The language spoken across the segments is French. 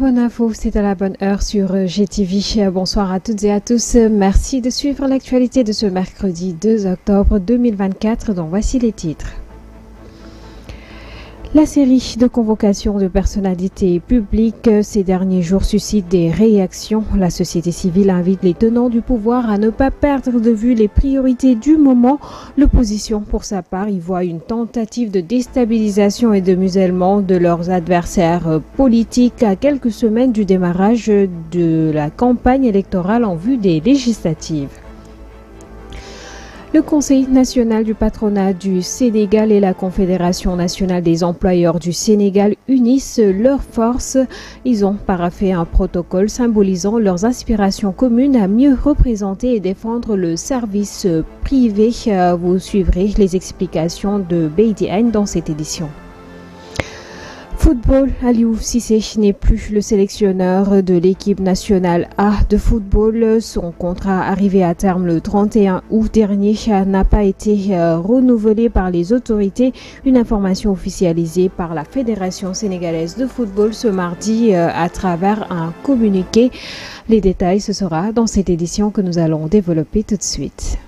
bonne info, c'est à la bonne heure sur GTV. Bonsoir à toutes et à tous. Merci de suivre l'actualité de ce mercredi 2 octobre 2024, dont voici les titres. La série de convocations de personnalités publiques ces derniers jours suscite des réactions. La société civile invite les tenants du pouvoir à ne pas perdre de vue les priorités du moment. L'opposition, pour sa part, y voit une tentative de déstabilisation et de musellement de leurs adversaires politiques à quelques semaines du démarrage de la campagne électorale en vue des législatives. Le Conseil national du patronat du Sénégal et la Confédération nationale des employeurs du Sénégal unissent leurs forces. Ils ont paraphé un protocole symbolisant leurs aspirations communes à mieux représenter et défendre le service privé. Vous suivrez les explications de Beidi Agne dans cette édition. Football, Aliou Cissé n'est plus le sélectionneur de l'équipe nationale A de football. Son contrat arrivé à terme le 31 août dernier n'a pas été renouvelé par les autorités. Une information officialisée par la Fédération sénégalaise de football ce mardi à travers un communiqué. Les détails, ce sera dans cette édition que nous allons développer tout de suite.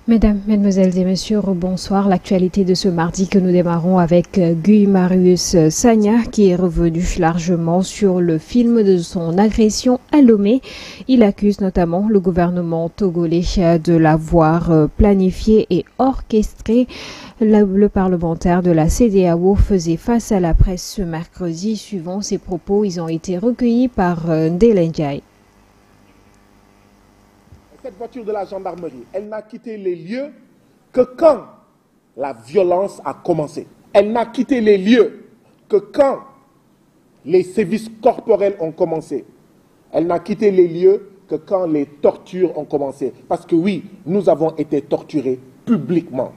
Mesdames, Mesdemoiselles et Messieurs, bonsoir. L'actualité de ce mardi que nous démarrons avec Guy Marius Sagna qui est revenu largement sur le film de son agression à Lomé. Il accuse notamment le gouvernement togolais de l'avoir planifié et orchestré. Le parlementaire de la CEDEAO faisait face à la presse ce mercredi. Suivant ses propos, ils ont été recueillis par Ndélen Ndiaye. Cette voiture de la gendarmerie, elle n'a quitté les lieux que quand la violence a commencé. Elle n'a quitté les lieux que quand les sévices corporels ont commencé. Elle n'a quitté les lieux que quand les tortures ont commencé. Parce que oui, nous avons été torturés publiquement.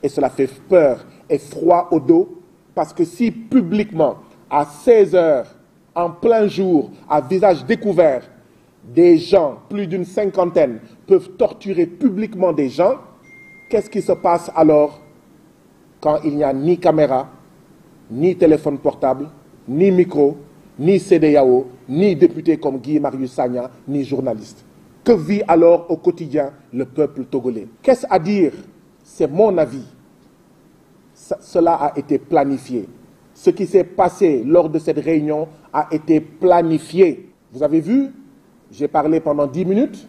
Et cela fait peur et froid au dos. Parce que si publiquement, à 16 heures, en plein jour, à visage découvert, des gens, plus d'une cinquantaine, peuvent torturer publiquement des gens, qu'est-ce qui se passe alors quand il n'y a ni caméra, ni téléphone portable, ni micro, ni CEDEAO, ni député comme Guy Marius Sagna, ni journaliste? Que vit alors au quotidien le peuple togolais? Qu'est-ce à dire? C'est mon avis. Cela a été planifié. Ce qui s'est passé lors de cette réunion a été planifié. Vous avez vu? J'ai parlé pendant 10 minutes,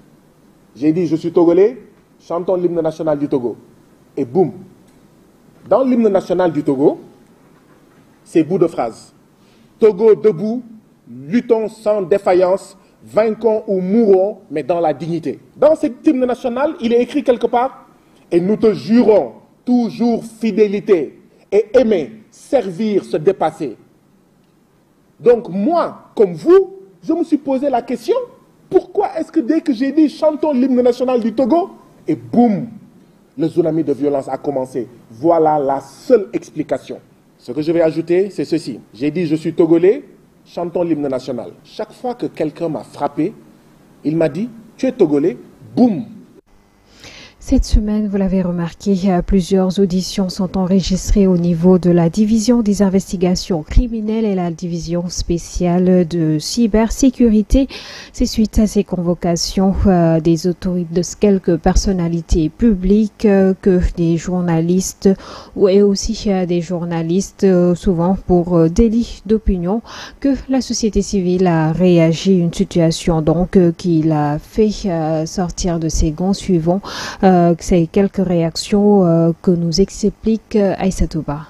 j'ai dit je suis togolais, chantons l'hymne national du Togo. Et boum, dans l'hymne national du Togo, c'est bout de phrase. Togo debout, luttons sans défaillance, vainquons ou mourons, mais dans la dignité. Dans cet hymne national, il est écrit quelque part, et nous te jurons toujours fidélité et aimer, servir, se dépasser. Donc moi, comme vous, je me suis posé la question, pourquoi est-ce que dès que j'ai dit chantons l'hymne national du Togo, et boum, le tsunami de violence a commencé. Voilà la seule explication. Ce que je vais ajouter, c'est ceci. J'ai dit je suis togolais, chantons l'hymne national. Chaque fois que quelqu'un m'a frappé, il m'a dit tu es togolais, boum. Cette semaine, vous l'avez remarqué, plusieurs auditions sont enregistrées au niveau de la division des investigations criminelles et la division spéciale de cybersécurité. C'est suite à ces convocations des autorités de quelques personnalités publiques que des journalistes et aussi des journalistes souvent pour délit d'opinion que la société civile a réagi. Une situation donc qui l'a fait sortir de ses gonds suivants. C'est quelques réactions que nous explique Aïssa Touba.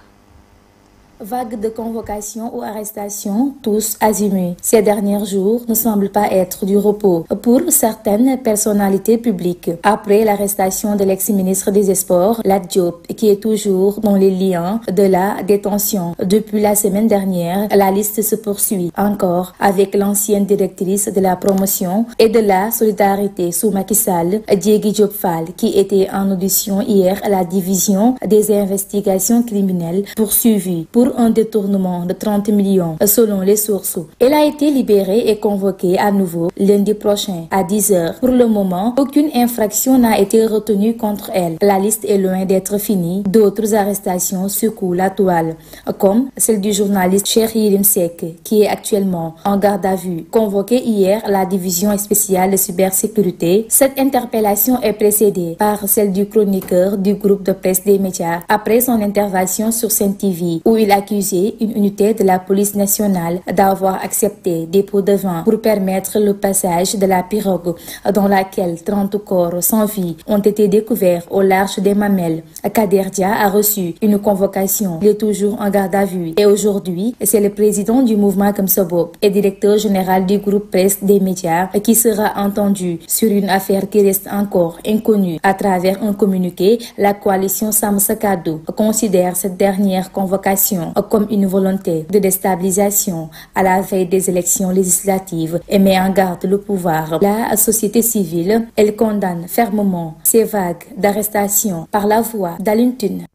Vague de convocations ou arrestations, tous azimuts. Ces derniers jours ne semblent pas être du repos pour certaines personnalités publiques. Après l'arrestation de l'ex-ministre des Sports, Lat Diop, qui est toujours dans les liens de la détention. Depuis la semaine dernière, la liste se poursuit encore avec l'ancienne directrice de la promotion et de la solidarité sous Macky Sall, Diégui Diop Fall, qui était en audition hier à la division des investigations criminelles poursuivies pour pour un détournement de 30 millions selon les sources. Elle a été libérée et convoquée à nouveau lundi prochain à 10h. Pour le moment, aucune infraction n'a été retenue contre elle. La liste est loin d'être finie. D'autres arrestations secouent la toile, comme celle du journaliste Cheikh Yérim Seck, qui est actuellement en garde à vue. Convoqué hier à la division spéciale de cybersécurité, cette interpellation est précédée par celle du chroniqueur du groupe de presse des médias après son intervention sur Sen TV, où il accusait une unité de la police nationale d'avoir accepté des pots de vin pour permettre le passage de la pirogue dans laquelle 30 corps sans vie ont été découverts au large des Mamelles. Kader Dia a reçu une convocation. Il est toujours en garde à vue. Et aujourd'hui, c'est le président du mouvement Kamsobop et directeur général du groupe presse des médias qui sera entendu sur une affaire qui reste encore inconnue. À travers un communiqué, la coalition Sam Sa Kàddu considère cette dernière convocation comme une volonté de déstabilisation à la veille des élections législatives et met en garde le pouvoir. La société civile, elle condamne fermement ces vagues d'arrestations par la voix d'Alioune Tine.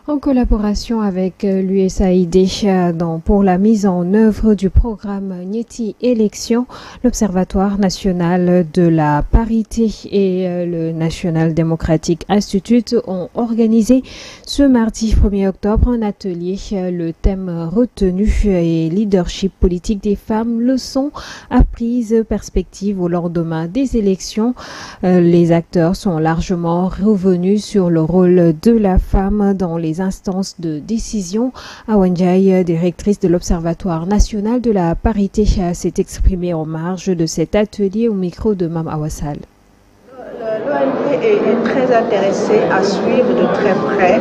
En collaboration avec l'USAID pour la mise en œuvre du programme Nieti Élections, l'Observatoire national de la parité et le National Democratic Institute ont organisé ce mardi 1er octobre un atelier. Le thème retenu est leadership politique des femmes, leçons apprises, perspectives au lendemain des élections. Les acteurs sont largement revenus sur le rôle de la femme dans les instances de décision. Awa Ndiaye, directrice de l'Observatoire national de la parité, s'est exprimée en marge de cet atelier au micro de Mam Awassal. L'ONP est très intéressée à suivre de très près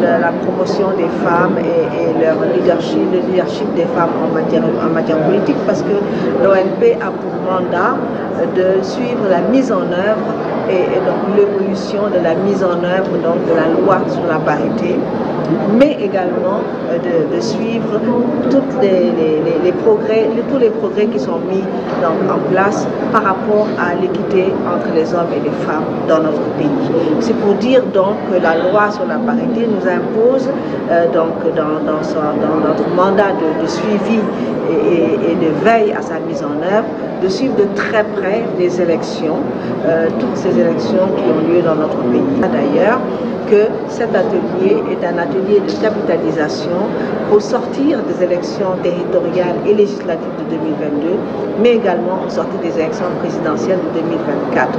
la promotion des femmes et leur leadership, le leadership des femmes en matière politique, parce que l'ONP a pour mandat de suivre la mise en œuvre et donc l'évolution de la mise en œuvre de la loi sur la parité, mais également de suivre tous les progrès qui sont mis en place par rapport à l'équité entre les hommes et les femmes dans notre pays. C'est pour dire donc que la loi sur la parité nous impose dans notre mandat de suivi et de veille à sa mise en œuvre, de suivre de très près les élections, toutes ces élections qui ont lieu dans notre pays. D'ailleurs, que cet atelier est un atelier de capitalisation au sortir des élections territoriales et législatives de 2022, mais également au sortir des élections présidentielles de 2024.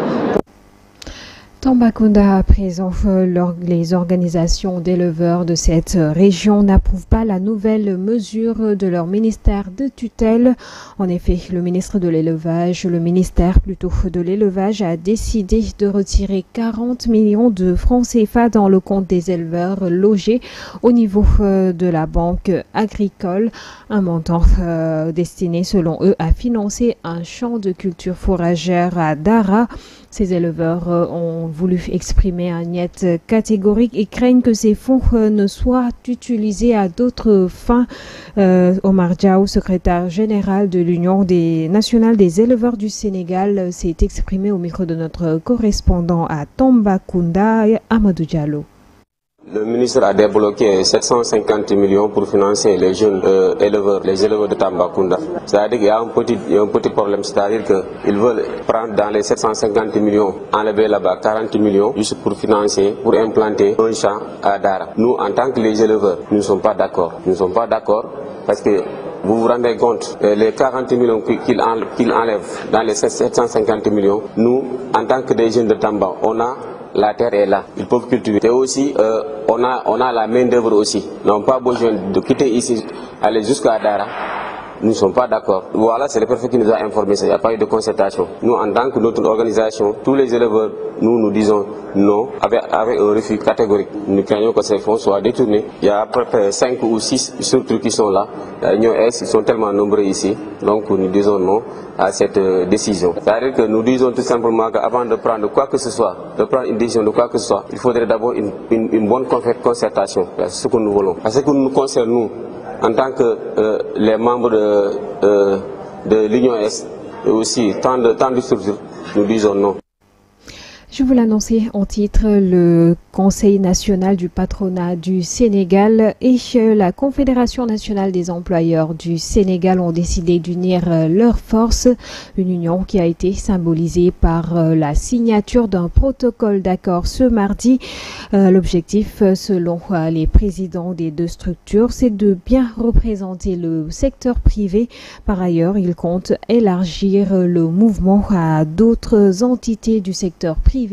Tambacounda, à présent, les organisations d'éleveurs de cette région n'approuvent pas la nouvelle mesure de leur ministère de tutelle. En effet, le ministère de l'élevage a décidé de retirer 40 millions de francs CFA dans le compte des éleveurs logés au niveau de la banque agricole. Un montant destiné, selon eux, à financer un champ de culture fourragère à Dara. Ces éleveurs ont voulu exprimer un niet catégorique et craignent que ces fonds ne soient utilisés à d'autres fins. Omar Diaw, secrétaire général de l'Union nationale des éleveurs du Sénégal, s'est exprimé au micro de notre correspondant à Tambacounda, Amadou Diallo. Le ministre a débloqué 750 millions pour financer les jeunes éleveurs, les éleveurs de Tambacounda. C'est-à-dire qu'il y a un petit problème, c'est-à-dire qu'ils veulent prendre dans les 750 millions, enlever là-bas 40 millions, juste pour financer, pour implanter un champ à Dara. Nous, en tant que les éleveurs, nous ne sommes pas d'accord. Nous ne sommes pas d'accord parce que vous vous rendez compte, les 40 millions qu'il enlève dans les 750 millions, nous, en tant que des jeunes de Tamba, la terre est là, ils peuvent cultiver. Et aussi, on a la main d'œuvre aussi. Nous n'avons pas besoin de quitter ici, aller jusqu'à Dara. Nous ne sommes pas d'accord. Voilà, c'est le préfet qui nous a informé, il n'y a pas eu de concertation. Nous, en tant que notre organisation, tous les éleveurs, nous disons non, avec un refus catégorique. Nous craignons que ces fonds soient détournés. Il y a à peu près 5 ou 6 structures qui sont là. Ils sont tellement nombreux ici. Donc nous disons non à cette décision. C'est-à-dire que nous disons tout simplement qu'avant de prendre quoi que ce soit, de prendre une décision de quoi que ce soit, il faudrait d'abord une bonne concertation. C'est ce que nous voulons. Parce que nous concerne, nous, en tant que les membres de l'Union Est et aussi tant de structures, nous disons non. Je vous l'annonçais en titre, le Conseil national du patronat du Sénégal et la Confédération nationale des employeurs du Sénégal ont décidé d'unir leurs forces, une union qui a été symbolisée par la signature d'un protocole d'accord ce mardi. L'objectif, selon les présidents des deux structures, c'est de bien représenter le secteur privé. Par ailleurs, ils comptent élargir le mouvement à d'autres entités du secteur privé,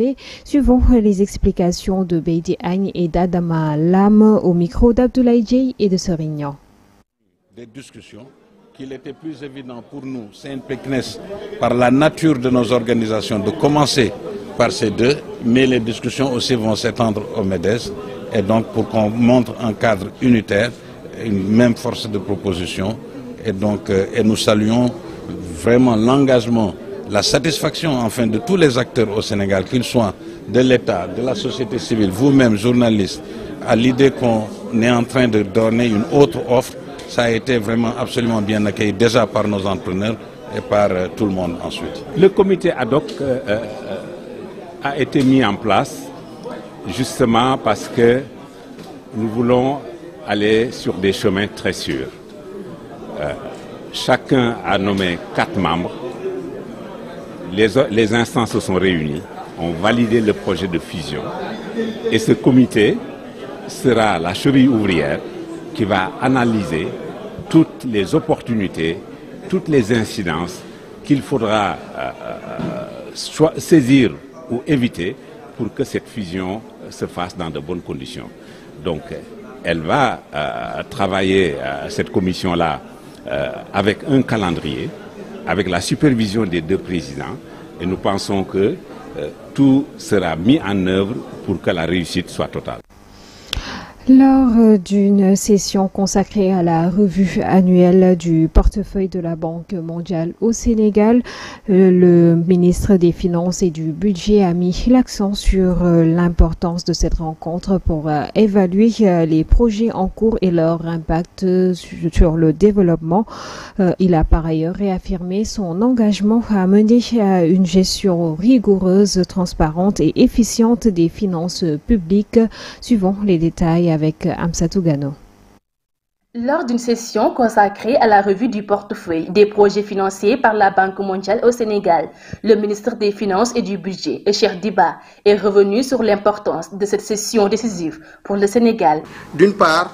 suivant les explications de Beidi Agne et d'Adama Lam au micro d'Abdoulaye Dieye et de Serignan. Des discussions qu'il était plus évident pour nous, CNP-CNES, par la nature de nos organisations, de commencer par ces deux, mais les discussions aussi vont s'étendre au MEDES, et donc pour qu'on montre un cadre unitaire, une même force de proposition, et donc et nous saluons vraiment l'engagement, la satisfaction enfin de tous les acteurs au Sénégal, qu'ils soient de l'État, de la société civile, vous-même journalistes, à l'idée qu'on est en train de donner une autre offre. Ça a été vraiment absolument bien accueilli déjà par nos entrepreneurs et par tout le monde ensuite. Le comité ad hoc a été mis en place justement parce que nous voulons aller sur des chemins très sûrs. Chacun a nommé 4 membres. Les instances se sont réunies, ont validé le projet de fusion. Et ce comité sera la cheville ouvrière qui va analyser toutes les opportunités, toutes les incidences qu'il faudra saisir ou éviter pour que cette fusion se fasse dans de bonnes conditions. Donc, elle va travailler, cette commission-là, avec un calendrier, avec la supervision des deux présidents, et nous pensons que tout sera mis en œuvre pour que la réussite soit totale. Lors d'une session consacrée à la revue annuelle du portefeuille de la Banque mondiale au Sénégal, le ministre des Finances et du Budget a mis l'accent sur l'importance de cette rencontre pour évaluer les projets en cours et leur impact sur le développement. Il a par ailleurs réaffirmé son engagement à mener une gestion rigoureuse, transparente et efficiente des finances publiques, suivant les détails avec Amsatou Gano. Lors d'une session consacrée à la revue du portefeuille des projets financés par la Banque mondiale au Sénégal, le ministre des Finances et du Budget, Cheikh Diba, est revenu sur l'importance de cette session décisive pour le Sénégal. D'une part,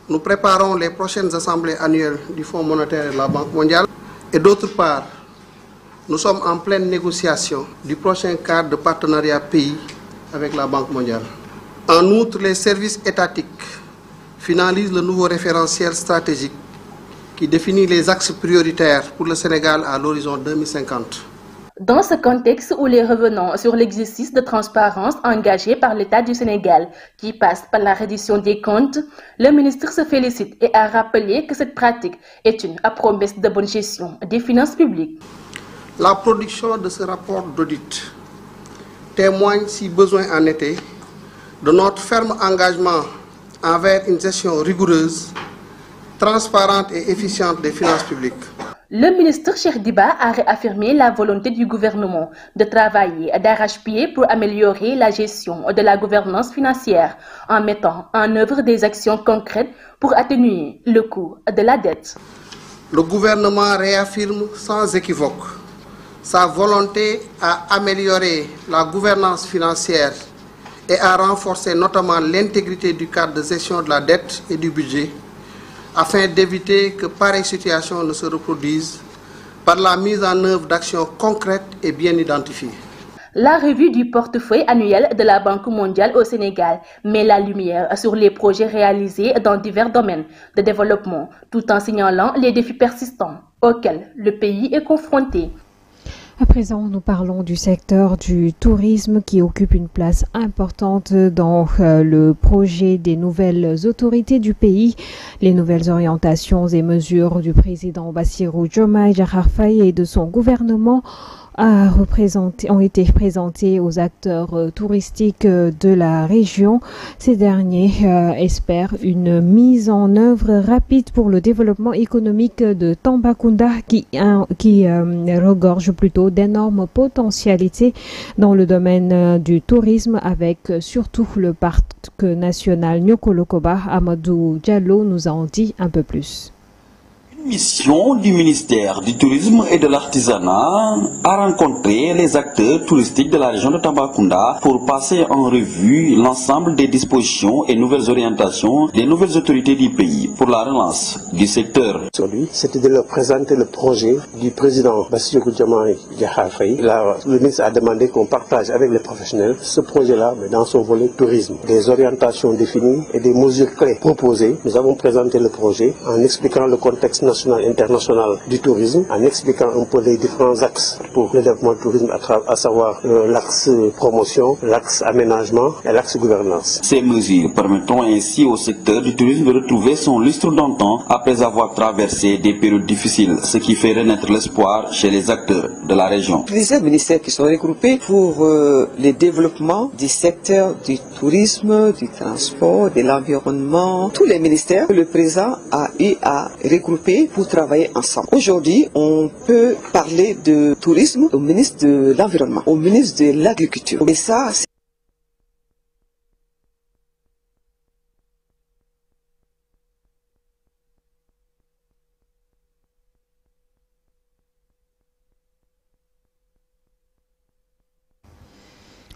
nous préparons les prochaines assemblées annuelles du Fonds monétaire et de la Banque mondiale, et d'autre part, nous sommes en pleine négociation du prochain cadre de partenariat pays avec la Banque mondiale. En outre, les services étatiques finalisent le nouveau référentiel stratégique qui définit les axes prioritaires pour le Sénégal à l'horizon 2050. Dans ce contexte où les revenants sur l'exercice de transparence engagé par l'État du Sénégal, qui passe par la reddition des comptes, le ministre se félicite et a rappelé que cette pratique est une promesse de bonne gestion des finances publiques. La production de ce rapport d'audit témoigne, si besoin en était, de notre ferme engagement envers une gestion rigoureuse, transparente et efficiente des finances publiques. Le ministre Cheikh Diba a réaffirmé la volonté du gouvernement de travailler d'arrache-pied pour améliorer la gestion de la gouvernance financière en mettant en œuvre des actions concrètes pour atténuer le coût de la dette. Le gouvernement réaffirme sans équivoque sa volonté à améliorer la gouvernance financière et à renforcer notamment l'intégrité du cadre de gestion de la dette et du budget, afin d'éviter que pareille situation ne se reproduise par la mise en œuvre d'actions concrètes et bien identifiées. La revue du portefeuille annuel de la Banque mondiale au Sénégal met la lumière sur les projets réalisés dans divers domaines de développement, tout en signalant les défis persistants auxquels le pays est confronté. À présent, nous parlons du secteur du tourisme qui occupe une place importante dans le projet des nouvelles autorités du pays. Les nouvelles orientations et mesures du président Bassirou Diomaye Diakhar Faye et de son gouvernement ont été présentés aux acteurs touristiques de la région. Ces derniers espèrent une mise en œuvre rapide pour le développement économique de Tambacounda qui regorge plutôt d'énormes potentialités dans le domaine du tourisme avec surtout le parc national Nyokolokoba. Amadou Diallo nous en dit un peu plus. Une mission du ministère du Tourisme et de l'Artisanat a rencontré les acteurs touristiques de la région de Tambacounda pour passer en revue l'ensemble des dispositions et nouvelles orientations des nouvelles autorités du pays pour la relance du secteur. Aujourd'hui, c'était de leur présenter le projet du président Bassirou Diomaye Diakhar Faye. Le ministre a demandé qu'on partage avec les professionnels ce projet-là, mais dans son volet tourisme. Des orientations définies et des mesures clés proposées. Nous avons présenté le projet en expliquant le contexte national et international du tourisme, en expliquant un peu les différents axes pour le développement du tourisme, à savoir l'axe promotion, l'axe aménagement et l'axe gouvernance. Ces mesures permettront ainsi au secteur du tourisme de retrouver son lustre d'antan après avoir traversé des périodes difficiles, ce qui fait renaître l'espoir chez les acteurs de la région. Plusieurs ministères qui sont regroupés pour le développement du secteur du tourisme, du transport, de l'environnement, tous les ministères que le président a eu à regrouper pour travailler ensemble. Aujourd'hui, on peut parler de tourisme au ministre de l'Environnement, au ministre de l'Agriculture. Et ça,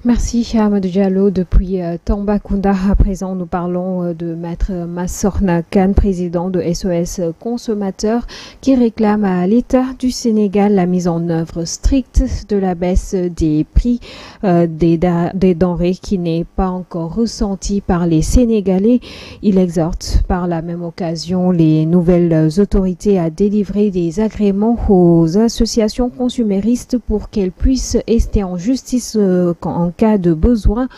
Merci Amadou Diallo depuis Tambacounda. À présent, nous parlons de Maître Massorna Kane, président de SOS Consommateurs, qui réclame à l'État du Sénégal la mise en œuvre stricte de la baisse des prix des denrées qui n'est pas encore ressentie par les Sénégalais. Il exhorte par la même occasion les nouvelles autorités à délivrer des agréments aux associations consuméristes pour qu'elles puissent rester en justice en cas de besoin.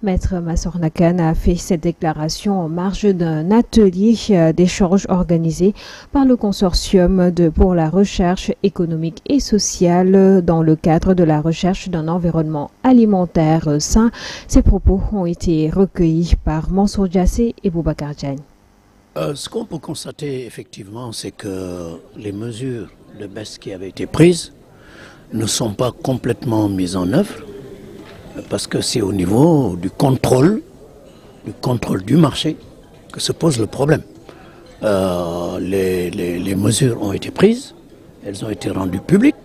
Maître Massorna Kane a fait cette déclaration en marge d'un atelier d'échange organisé par le consortium pour la recherche économique et sociale dans le cadre de la recherche d'un environnement alimentaire sain. Ces propos ont été recueillis par Mansour Diassé et Boubacar Diagne. Ce qu'on peut constater effectivement, c'est que les mesures de baisse qui avaient été prises ne sont pas complètement mises en œuvre, parce que c'est au niveau du contrôle du marché que se pose le problème. Les mesures ont été prises, elles ont été rendues publiques,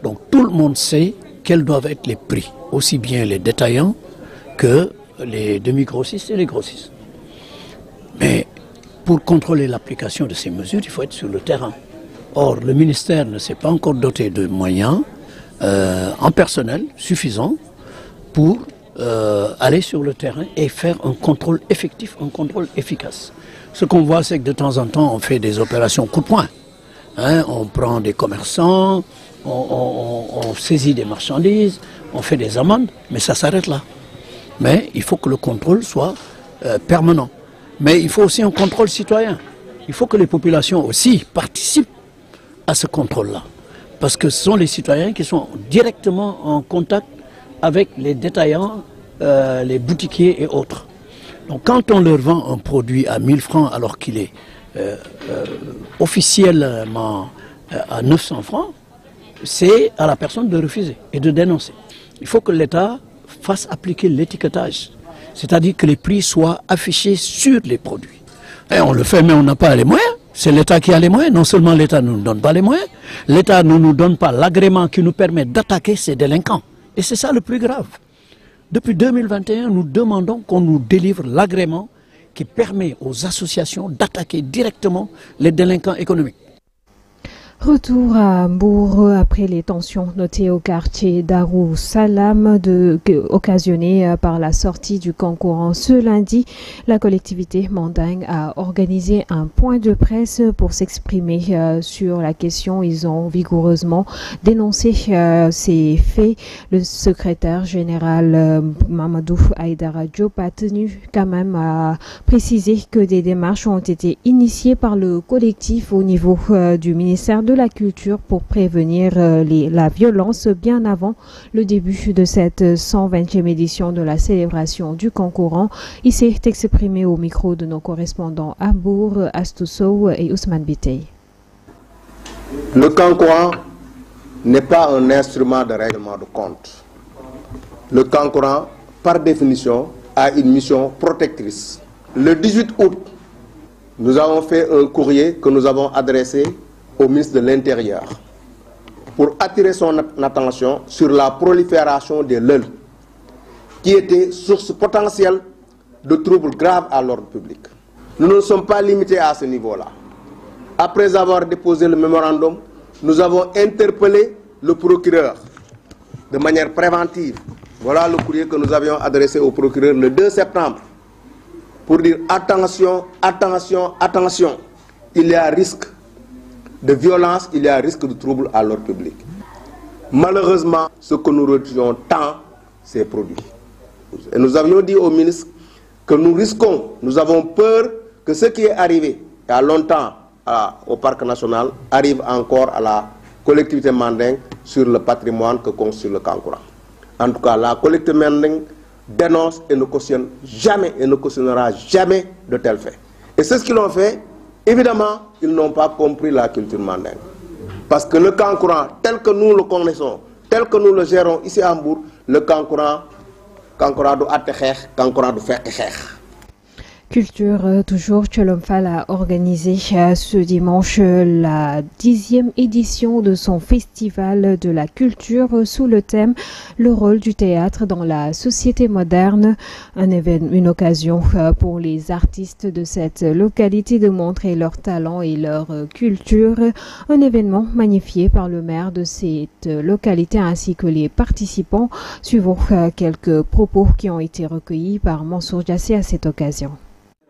donc tout le monde sait quels doivent être les prix, aussi bien les détaillants que les demi-grossistes et les grossistes. Mais pour contrôler l'application de ces mesures, il faut être sur le terrain. Or, le ministère ne s'est pas encore doté de moyens en personnel suffisants pour aller sur le terrain et faire un contrôle effectif, un contrôle efficace. Ce qu'on voit, c'est que de temps en temps, on fait des opérations coup de poing. On prend des commerçants, on saisit des marchandises, on fait des amendes, mais ça s'arrête là. Mais il faut que le contrôle soit permanent. Mais il faut aussi un contrôle citoyen. Il faut que les populations aussi participent à ce contrôle-là. Parce que ce sont les citoyens qui sont directement en contact avec les détaillants, les boutiquiers et autres. Donc quand on leur vend un produit à 1000 francs alors qu'il est officiellement à 900 francs, c'est à la personne de refuser et de dénoncer. Il faut que l'État fasse appliquer l'étiquetage, c'est-à-dire que les prix soient affichés sur les produits. Et on le fait, mais on n'a pas les moyens. C'est l'État qui a les moyens. Non seulement l'État ne nous donne pas les moyens, l'État ne nous donne pas l'agrément qui nous permet d'attaquer ces délinquants. Et c'est ça le plus grave. Depuis 2021, nous demandons qu'on nous délivre l'agrément qui permet aux associations d'attaquer directement les délinquants économiques. Retour à Mbour après les tensions notées au quartier Darou Salam occasionnées par la sortie du camp courant ce lundi. La collectivité mandingue a organisé un point de presse pour s'exprimer sur la question. Ils ont vigoureusement dénoncé ces faits. Le secrétaire général Mamadou Aïdara Diop a tenu quand même à préciser que des démarches ont été initiées par le collectif au niveau du ministère de de la culture pour prévenir la violence bien avant le début de cette 120e édition de la célébration du Kankourang. Il s'est exprimé au micro de nos correspondants à Bourg, Astou Sow et Ousmane Bitey. Le Kankourang n'est pas un instrument de règlement de compte. Le Kankourang, par définition, a une mission protectrice. Le 18 août, nous avons fait un courrier que nous avons adressé au ministre de l'Intérieur pour attirer son attention sur la prolifération des LEL, qui était source potentielle de troubles graves à l'ordre public. Nous ne sommes pas limités à ce niveau-là. Après avoir déposé le mémorandum, nous avons interpellé le procureur de manière préventive. Voilà le courrier que nous avions adressé au procureur le 2 septembre pour dire attention, attention, attention. Il y a risque de violence, il y a risque de trouble à l'ordre public. Malheureusement, ce que nous retrouvions tant, c'est produit. Et nous avions dit au ministre que nous risquons, nous avons peur que ce qui est arrivé il y a longtemps au Parc national arrive encore à la collectivité mandingue sur le patrimoine que constitue le Kankourang. En tout cas, la collectivité mandingue dénonce et ne cautionne jamais et ne cautionnera jamais de tels faits. Et c'est ce qu'ils ont fait. Évidemment, ils n'ont pas compris la culture mandingue. Parce que le Kankourang, tel que nous le connaissons, tel que nous le gérons ici à Mbour, le Kankourang du Atechech, Kankourang du Fekechech. Culture, toujours, Tchelomfal a organisé ce dimanche la 10e édition de son festival de la culture sous le thème « Le rôle du théâtre dans la société moderne ». Une occasion pour les artistes de cette localité de montrer leur talent et leur culture. Un événement magnifié par le maire de cette localité ainsi que les participants. Suivons quelques propos qui ont été recueillis par Mansour Diassé à cette occasion.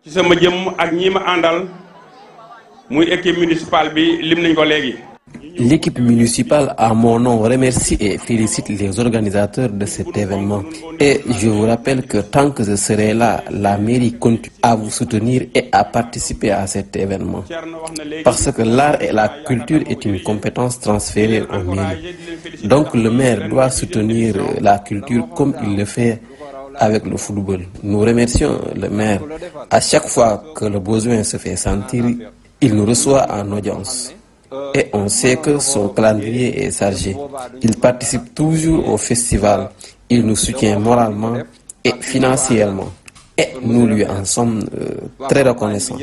ci sama jëm ak ñi ma àndal muy équipe municipale bi lim nañ ko léegi. L'équipe municipale, à mon nom, remercie et félicite les organisateurs de cet événement. Et je vous rappelle que tant que je serai là, la mairie continue à vous soutenir et à participer à cet événement. Parce que l'art et la culture est une compétence transférée aux mairies. Donc le maire doit soutenir la culture comme il le fait avec le football. Nous remercions le maire. À chaque fois que le besoin se fait sentir, il nous reçoit en audience. Et on sait que son calendrier est chargé. Il participe toujours au festival. Il nous soutient moralement et financièrement. Et nous lui en sommes très reconnaissants.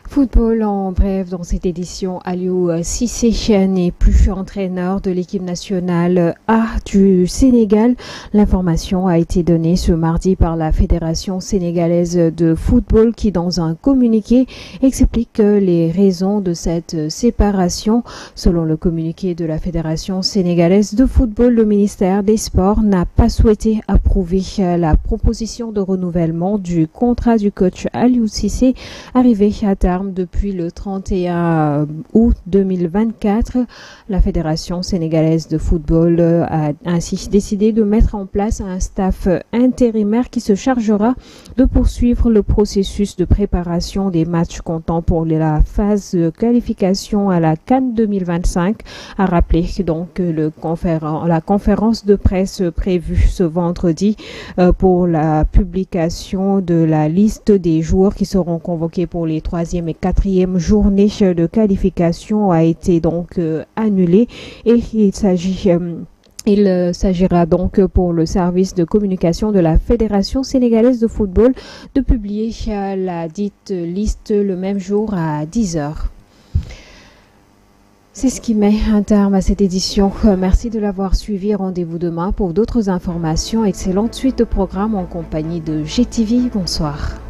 Football en bref, dans cette édition, Aliou Cissé n'est plus entraîneur de l'équipe nationale A du Sénégal. L'information a été donnée ce mardi par la Fédération sénégalaise de football qui, dans un communiqué, explique les raisons de cette séparation. Selon le communiqué de la Fédération sénégalaise de football, le ministère des Sports n'a pas souhaité approuver la proposition de renouvellement du contrat du coach Aliou Cissé, arrivé à terme depuis le 31 août 2024. La Fédération sénégalaise de football a ainsi décidé de mettre en place un staff intérimaire qui se chargera de poursuivre le processus de préparation des matchs comptant pour la phase de qualification à la CAN 2025. A rappelé donc la conférence de presse prévue ce vendredi pour la publication de la liste des joueurs qui seront convoqués pour les 3e et 4e journées de qualification a été donc annulée et il s'agira donc pour le service de communication de la Fédération sénégalaise de football de publier la dite liste le même jour à 10h. C'est ce qui met un terme à cette édition. Merci de l'avoir suivi. Rendez-vous demain pour d'autres informations. Excellente suite de programme en compagnie de GTV. Bonsoir.